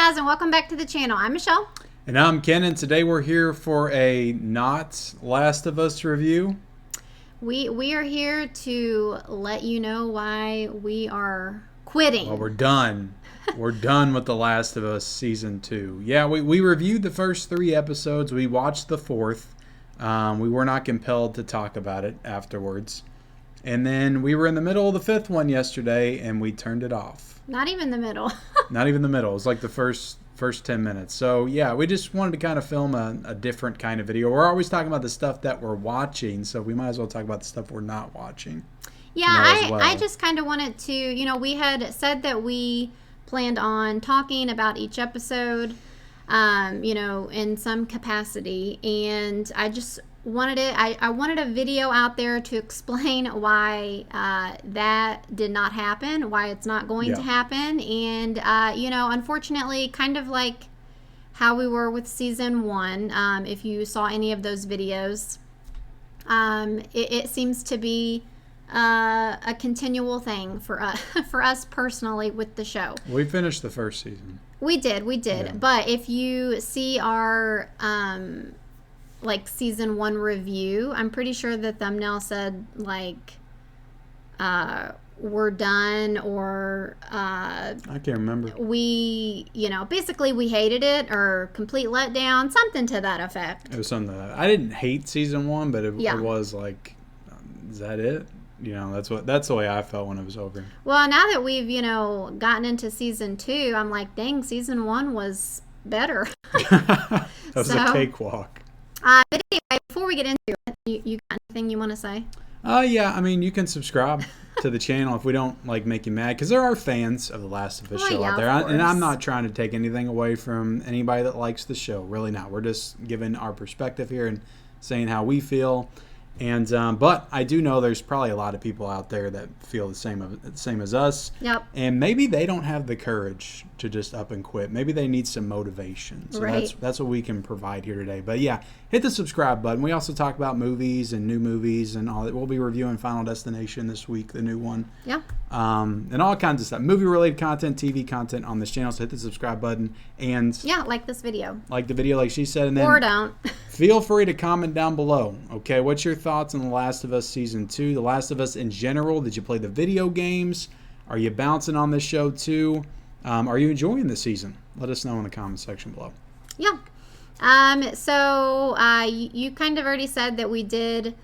guys, and welcome back to the channel. I'm Michelle. And I'm Ken, and today we're here for a not Last of Us review. We are here to let you know why we are quitting. Well, we're done. We're done with The Last of Us Season 2. Yeah, we reviewed the first 3 episodes. We watched the 4th. We were not compelled to talk about it afterwards. And then we were in the middle of the 5th one yesterday, and we turned it off. Not even the middle. Not even the middle. It was like the first 10 minutes. So, yeah, we just wanted to kind of film a different kind of video. We're always talking about the stuff that we're watching, so we might as well talk about the stuff we're not watching. Yeah, I just kind of wanted to, we had said that we planned on talking about each episode, in some capacity, and I just wanted I wanted a video out there to explain why that did not happen, why it's not going to happen, and unfortunately, kind of like how we were with season 1. If you saw any of those videos, it seems to be a continual thing for us personally with the show. We finished the first season. We did. Yeah. But if you see our season 1 review, I'm pretty sure the thumbnail said we're done, or I can't remember. We basically we hated it, or complete letdown, something to that effect. It was something that I didn't hate season 1, but it was like, is that it? That's the way I felt when it was over. Well, now that we've gotten into season 2, I'm like, dang, season 1 was better. That was a cakewalk. But anyway, before we get into it, you got anything you want to say? Yeah, I mean, you can subscribe to the channel if we don't make you mad, because there are fans of The Last of Us show out there, and I'm not trying to take anything away from anybody that likes the show. Really not. We're just giving our perspective here and saying how we feel. And but I do know there's probably a lot of people out there that feel the same as us. Yep. And maybe they don't have the courage to just up and quit. Maybe they need some motivation. So that's what we can provide here today. But yeah, hit the subscribe button. We also talk about movies and new movies and all that. We'll be reviewing Final Destination this week, the new one. Yeah. And all kinds of stuff. Movie-related content, TV content on this channel. So hit the subscribe button. And yeah, like this video. Like the video, like she said. And then or don't. Feel free to comment down below. Okay, what's your thoughts on The Last of Us Season 2? The Last of Us in general. Did you play the video games? Are you bouncing on this show too? Are you enjoying the season? Let us know in the comment section below. Yeah. So you kind of already said that we did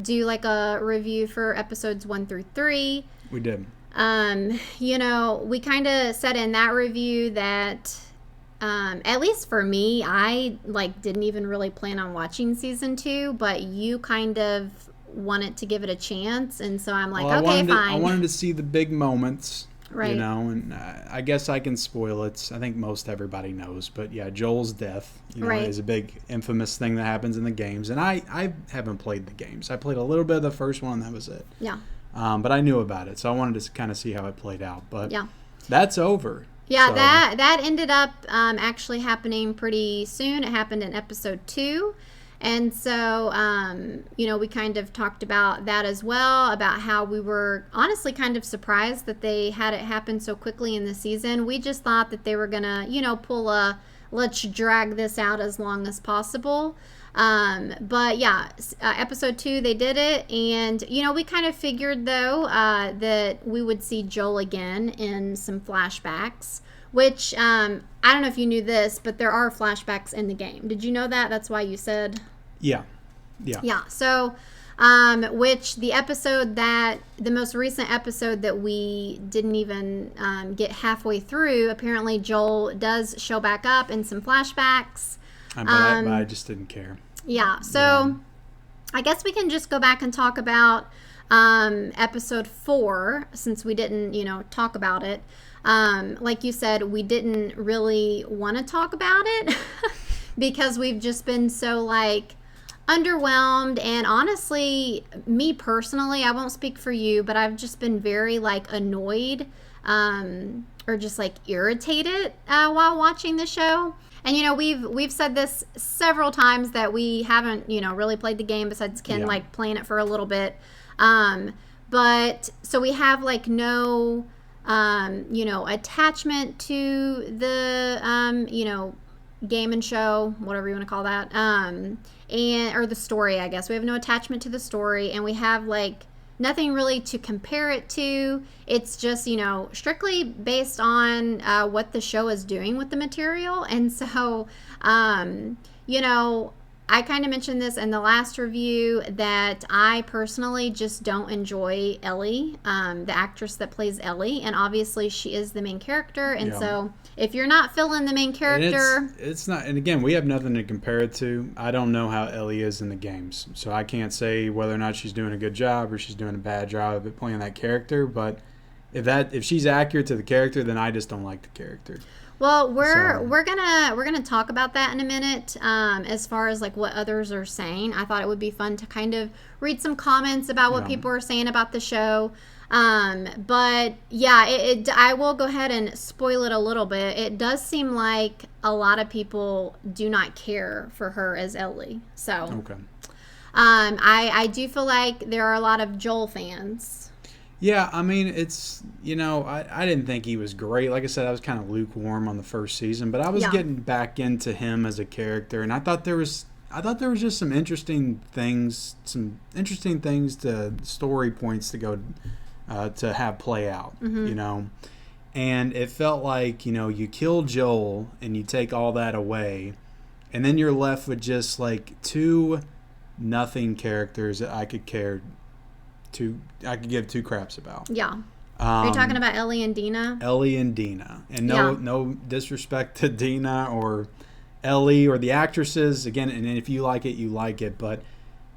do a review for episodes 1 through 3. We did. We kind of said in that review that at least for me, I didn't even really plan on watching season 2, but you kind of wanted to give it a chance, and so I'm like, okay, fine. I wanted to see the big moments, right? And I guess I can spoil it. I think most everybody knows, but yeah, Joel's death, is a big infamous thing that happens in the games, and I haven't played the games. I played a little bit of the first one, and that was it. Yeah. But I knew about it, so I wanted to kind of see how it played out. But yeah, that's over. Yeah, so that ended up actually happening pretty soon. It happened in episode 2. And so, we kind of talked about that as well, about how we were honestly kind of surprised that they had it happen so quickly in the season. We just thought that they were going to, pull a let's drag this out as long as possible. But yeah, episode 2, they did it. And, we kind of figured, though, that we would see Joel again in some flashbacks, which I don't know if you knew this, but there are flashbacks in the game. Did you know that? That's why you said? Yeah. So, which the most recent episode that we didn't even get halfway through, apparently Joel does show back up in some flashbacks. But I just didn't care. Yeah, so I guess we can just go back and talk about episode 4, since we didn't, talk about it. Like you said, we didn't really want to talk about it because we've just been so underwhelmed, and honestly, me personally, I won't speak for you, but I've just been very annoyed or just irritated while watching the show. And we've said this several times that we haven't really played the game, besides Ken playing it for a little bit. But so we have no attachment to the, game and show, whatever you want to call that, or the story, I guess. We have no attachment to the story, and we have, like, nothing really to compare it to. It's just, strictly based on what the show is doing with the material. And so, I kind of mentioned this in the last review that I personally just don't enjoy Ellie, the actress that plays Ellie, and obviously she is the main character, and so if you're not feeling the main character, it's not. And again, we have nothing to compare it to. I don't know how Ellie is in the games, so I can't say whether or not she's doing a good job or she's doing a bad job at playing that character. But if she's accurate to the character, then I just don't like the character. Well, we're gonna talk about that in a minute. As far as like what others are saying, I thought it would be fun to kind of read some comments about what people are saying about the show. But yeah, I will go ahead and spoil it a little bit. It does seem like a lot of people do not care for her as Ellie. So okay. I do feel like there are a lot of Joel fans. Yeah, I mean, it's, I didn't think he was great. Like I said, I was kind of lukewarm on the first season, but I was getting back into him as a character, and I thought there was just some interesting things to story points to go to have play out, And it felt like, you kill Joel and you take all that away, and then you're left with just like two nothing characters that I could give two craps about. Yeah. Are you talking about Ellie and Dina? Ellie and Dina. And no disrespect to Dina or Ellie or the actresses. Again, and if you like it, you like it. But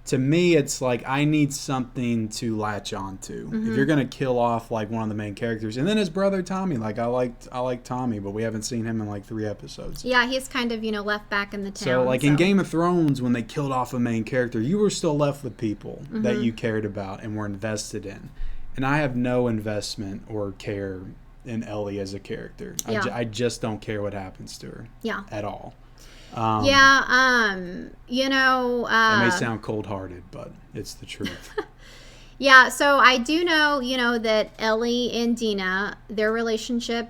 to me, it's like I need something to latch on to. If you're going to kill off like one of the main characters. And then his brother Tommy. Like I like Tommy, but we haven't seen him in like 3 episodes. Yeah, he's kind of, left back in the town. So like in Game of Thrones, when they killed off a main character, you were still left with people that you cared about and were invested in. And I have no investment or care in Ellie as a character. Yeah. I just don't care what happens to her. Yeah. At all. It may sound cold-hearted, but it's the truth. Yeah, so I do know, that Ellie and Dina, their relationship,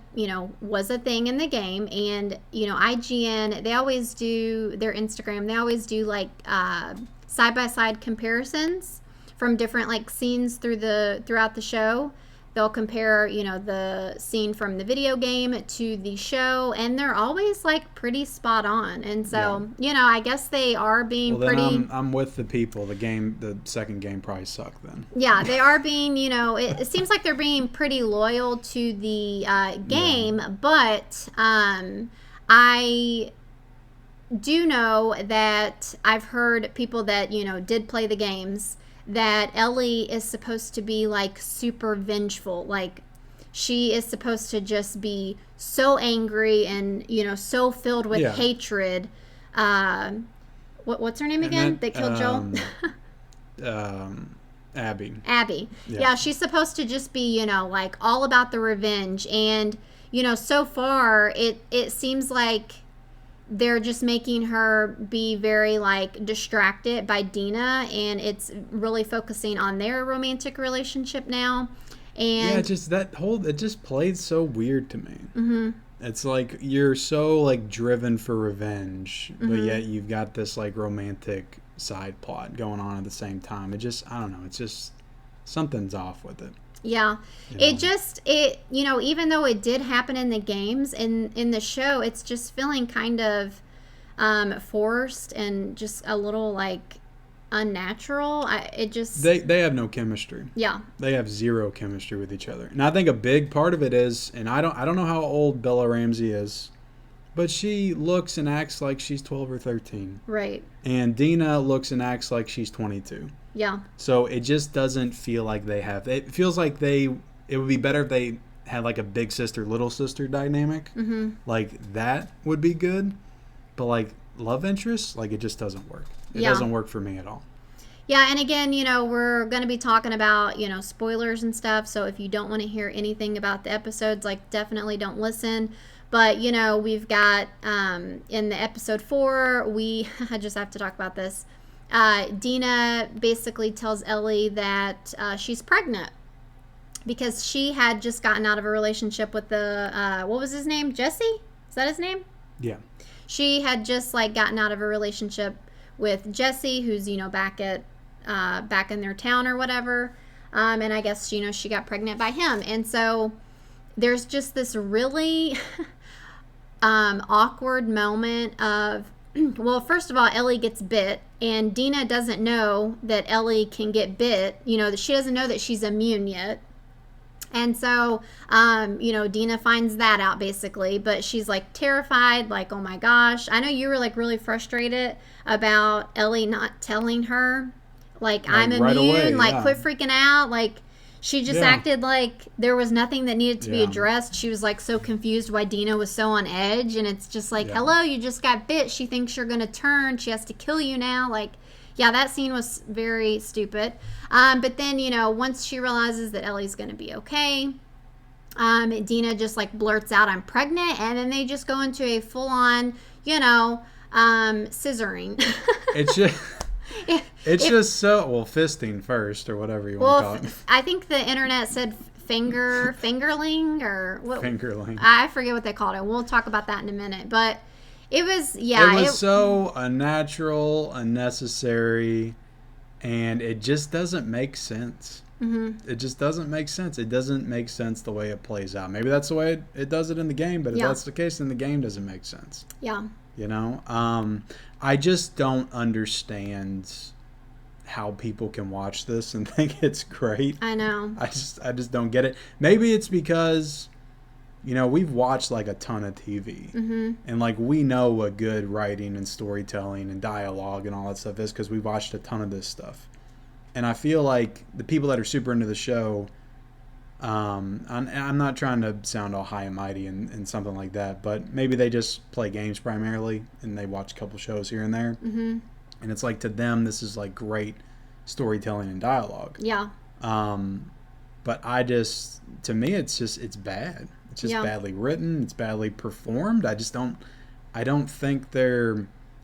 was a thing in the game. And, IGN, they always do, their Instagram, they always do, like, side-by-side comparisons from different, like, scenes throughout the show. They'll compare, the scene from the video game to the show, and they're always, like, pretty spot on. And so, I guess they are being pretty... I'm with the people. The second game probably sucked then. Yeah, they are being, it seems like they're being pretty loyal to the game, but I do know that I've heard people that, did play the games, that Ellie is supposed to be like super vengeful. Like she is supposed to just be so angry and, so filled with hatred. What's her name again? That killed Joel? Abby. Yeah, she's supposed to just be, like all about the revenge. And, so far it seems like they're just making her be very like distracted by Dina, and it's really focusing on their romantic relationship now. And it just played so weird to me. It's like you're so like driven for revenge, but yet you've got this like romantic side plot going on at the same time. I don't know, it's just something's off with it. Yeah. Even though it did happen in the games, in the show, it's just feeling kind of forced and just a little like unnatural. They have no chemistry. Yeah. They have zero chemistry with each other. And I think a big part of it is, and I don't know how old Bella Ramsey is, but she looks and acts like she's 12 or 13. Right. And Dina looks and acts like she's 22. Yeah. So it just doesn't feel like they have. It feels like it would be better if they had like a big sister, little sister dynamic. Like that would be good. But like love interest, like it just doesn't work. It doesn't work for me at all. Yeah, and again, we're going to be talking about, spoilers and stuff. So if you don't want to hear anything about the episodes, like definitely don't listen. But, we've got in the episode 4, I just have to talk about this. Dina basically tells Ellie that she's pregnant because she had just gotten out of a relationship with the what was his name? Jesse? Is that his name? Yeah. She had just like gotten out of a relationship with Jesse, who's back in their town or whatever. And I guess she got pregnant by him, and so there's just this really awkward moment of, well, first of all, Ellie gets bit, and Dina doesn't know that Ellie can get bit. That she doesn't know that she's immune yet. And so, Dina finds that out basically, but she's like terrified, like, oh my gosh. I know you were like really frustrated about Ellie not telling her, like I'm immune, right away, like quit freaking out. Like she just acted like there was nothing that needed to be addressed. She was like so confused why Dina was so on edge, and it's just like, hello, you just got bit. She thinks you're going to turn. She has to kill you now. Like, yeah, that scene was very stupid. But then, once she realizes that Ellie's going to be okay, Dina just like blurts out, I'm pregnant. And then they just go into a full on, scissoring. It's just so, fisting first or whatever you want to call it. I think the internet said fingerling or what? Fingerling. I forget what they called it. We'll talk about that in a minute. But it was, It was so unnatural, unnecessary, and it just doesn't make sense. Mm-hmm. It just doesn't make sense. It doesn't make sense the way it plays out. Maybe that's the way it does it in the game, but if that's the case, then the game doesn't make sense. Yeah. I just don't understand how people can watch this and think it's great. I know. I just don't get it. Maybe it's because we've watched like a ton of TV, and like we know what good writing and storytelling and dialogue and all that stuff is because we've watched a ton of this stuff. And I feel like the people that are super into the show, I'm not trying to sound all high and mighty and something like that, but maybe they just play games primarily and they watch a couple shows here and there. Mm-hmm. And it's like to them, this is like great storytelling and dialogue. Yeah. But to me, it's bad. It's just badly written. It's badly performed. I don't think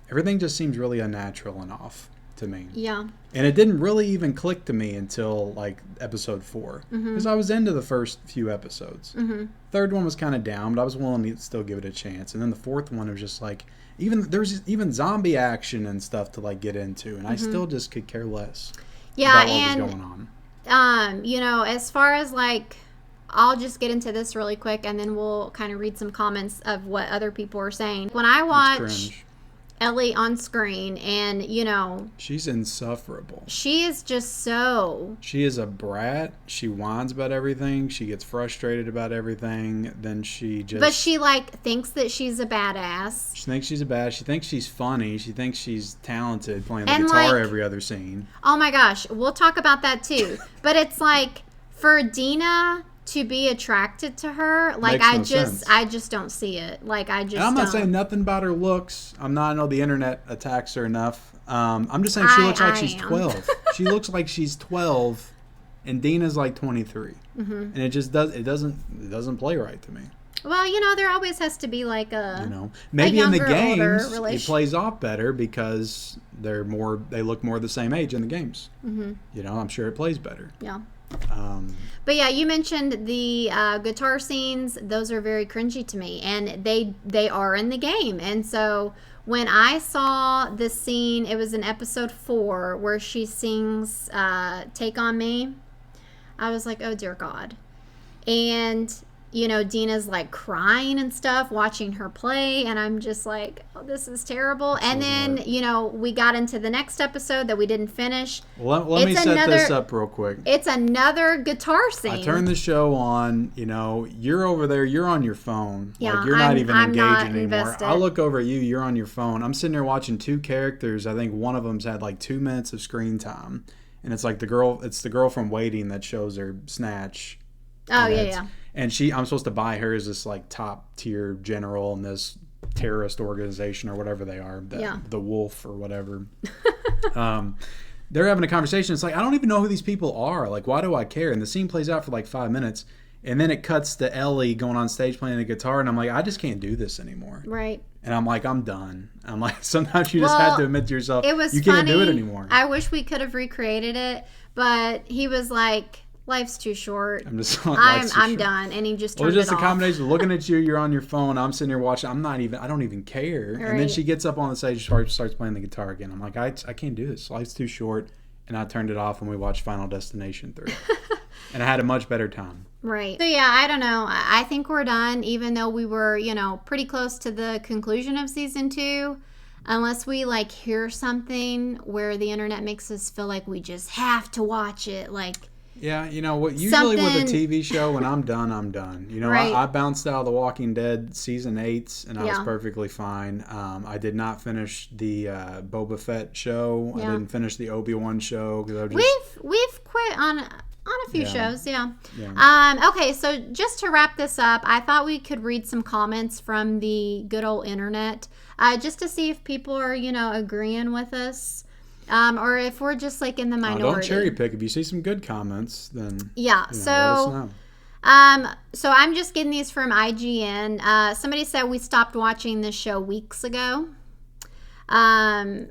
everything just seems really unnatural and off to me. Yeah. And it didn't really even click to me until like episode 4. Because I was into the first few episodes. Mm-hmm. Third one was kind of down, but I was willing to still give it a chance. And then the fourth one was just like, there's even zombie action and stuff to like get into. And I still just could care less about what was going on. As far as like, I'll just get into this really quick and then we'll kind of read some comments of what other people are saying. When I watch Ellie on screen and, she's insufferable. She is just She is a brat. She whines about everything. She gets frustrated about everything. Then But she, like, thinks that she's a badass. She thinks she's a badass. She thinks she's funny. She thinks she's talented playing the guitar every other scene. Oh, my gosh. We'll talk about that, too. But it's like, for Dina to be attracted to her, like I just don't see it. Like I'm not saying nothing about her looks. I know the internet attacks her enough. I'm just saying she looks like she's 12. She looks like she's 12, and Dina's like 23, and it doesn't play right to me. Well, there always has to be like maybe in the games it plays off better because they look more the same age in the games. Mm-hmm. I'm sure it plays better. Yeah. But yeah, you mentioned the guitar scenes. Those are very cringy to me, and they are in the game. And so when I saw this scene, it was in episode 4 where she sings "Take on Me." I was like, oh dear God. And Dina's like crying and stuff, watching her play, and I'm just like, oh, this is terrible. And then, we got into the next episode that we didn't finish. Let me set this up real quick. It's another guitar scene. I turned the show on, you're over there, you're on your phone. Yeah, like, you're not even engaging anymore. Invested. I look over at you, you're on your phone. I'm sitting there watching 2 characters. I think one of them's had like 2 minutes of screen time. And it's like the girl from Waiting that shows her Snatch. Oh, yeah. And I'm supposed to buy her as this like top tier general in this terrorist organization or whatever they are, the Wolf or whatever. They're having a conversation. It's like, I don't even know who these people are. Like, why do I care? And the scene plays out for like 5 minutes, and then it cuts to Ellie going on stage playing the guitar, and I'm like, I just can't do this anymore. Right. And I'm like, I'm done. I'm like, sometimes you just have to admit to yourself, it was you funny. Can't do it anymore. I wish we could have recreated it, but he was like, Life's too short. I'm done. And he just turned it off. Well, just a off. combination of looking at you, you're on your phone, I'm sitting here watching, I don't even care. Right. And then she gets up on the stage and starts playing the guitar again. I'm like, I can't do this. Life's too short. And I turned it off when we watched Final Destination 3. And I had a much better time. Right. So yeah, I don't know. I think we're done, even though we were, pretty close to the conclusion of season 2. Unless we hear something where the internet makes us feel like we just have to watch it. Yeah, what? Usually with a TV show, when I'm done, I'm done. Right. I bounced out of The Walking Dead season 8, and I was perfectly fine. I did not finish the Boba Fett show. Yeah. I didn't finish the Obi-Wan show. We've quit on a few shows, yeah. Okay, so just to wrap this up, I thought we could read some comments from the good old internet, just to see if people are, agreeing with us. Or if we're just in the minority. Don't cherry pick. If you see some good comments, then let us know. So I'm just getting these from IGN. Somebody said we stopped watching this show weeks ago.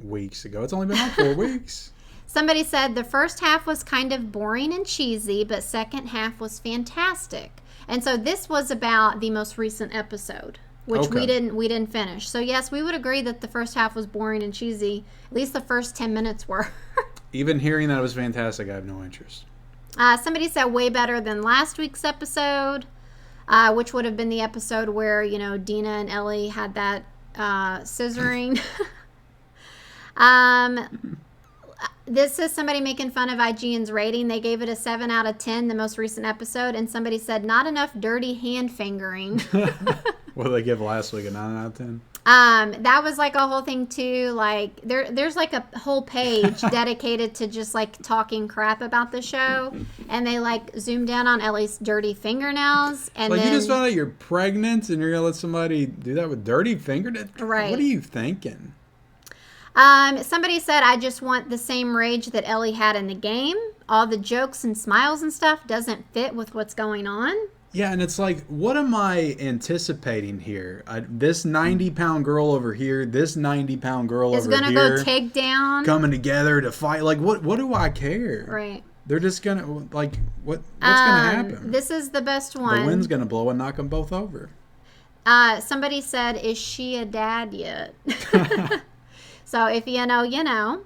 Weeks ago? It's only been 4 weeks. Somebody said the first half was kind of boring and cheesy, but second half was fantastic. And so this was about the most recent episode, which we didn't finish. So yes, we would agree that the first half was boring and cheesy. At least the first 10 minutes were. Even hearing that it was fantastic, I have no interest. Somebody said way better than last week's episode, which would have been the episode where, Dina and Ellie had that scissoring. This is somebody making fun of IGN's rating. They gave it a 7 out of 10, the most recent episode, and somebody said not enough dirty hand fingering. What did they give last week, a 9 out of 10? That was a whole thing too. There's a whole page dedicated to just talking crap about the show, and they zoomed in on Ellie's dirty fingernails, and then you just found out you're pregnant, and you're gonna let somebody do that with dirty fingernails? Right? What are you thinking? Somebody said, I just want the same rage that Ellie had in the game. All the jokes and smiles and stuff doesn't fit with what's going on. Yeah, and it's what am I anticipating here? This 90-pound girl over here, this 90-pound girl over here. Is going to go take down. Coming together to fight. What do I care? Right. They're just going to, what's going to happen? This is the best one. The wind's going to blow and knock them both over. Somebody said, is she a dad yet? So if you know, you know.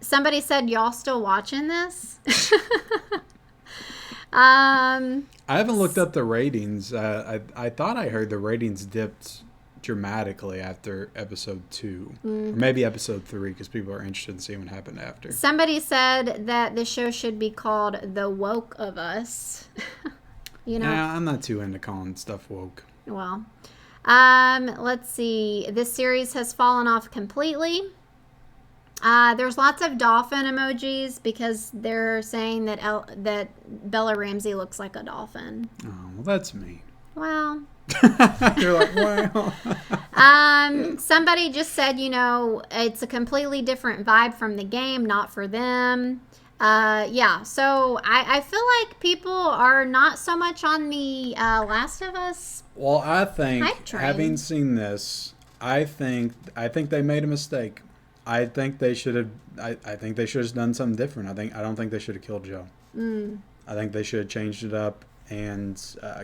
Somebody said, y'all still watching this? I haven't looked up the ratings. I thought I heard the ratings dipped dramatically after episode 2. Or maybe episode 3, because people are interested in seeing what happened after. Somebody said that the show should be called The Woke of Us. Yeah, I'm not too into calling stuff woke. Well, let's see. This series has fallen off completely. There's lots of dolphin emojis because they're saying that that Bella Ramsey looks like a dolphin. Oh, well, that's me. Well. You're like, wow. Somebody just said, it's a completely different vibe from the game, not for them. Yeah, so I feel like people are not so much on the Last of Us. Well, I think, having seen this, I think they made a mistake. I think they should have. I think they should have done something different. I don't think they should have killed Joe. I think they should have changed it up and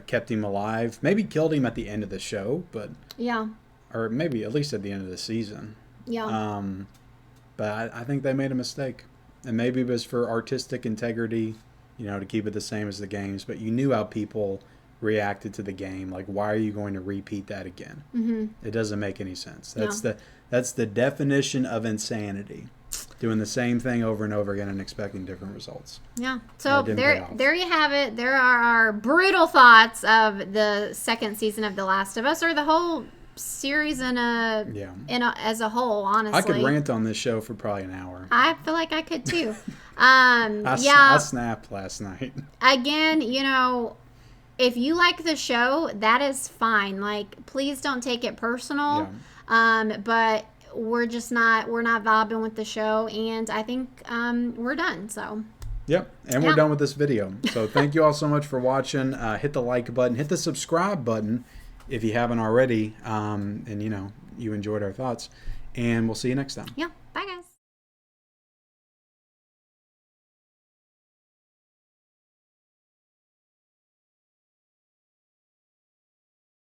kept him alive. Maybe killed him at the end of the show, but yeah, or maybe at least at the end of the season. Yeah. But I think they made a mistake, and maybe it was for artistic integrity, to keep it the same as the games. But you knew how people reacted to the game. Like, why are you going to repeat that again? Mm-hmm. It doesn't make any sense. That's the definition of insanity. Doing the same thing over and over again and expecting different results. Yeah. So there you have it. There are our brutal thoughts of the second season of The Last of Us, or the whole series as a whole, honestly. I could rant on this show for probably an hour. I feel like I could too. I snapped last night. Again, if you like the show, that is fine. Please don't take it personal. Yeah. But we're not vibing with the show, and I think we're done. So. Yep, and we're done with this video. So thank you all so much for watching. Hit the like button, hit the subscribe button if you haven't already, and you enjoyed our thoughts. And we'll see you next time. Yeah.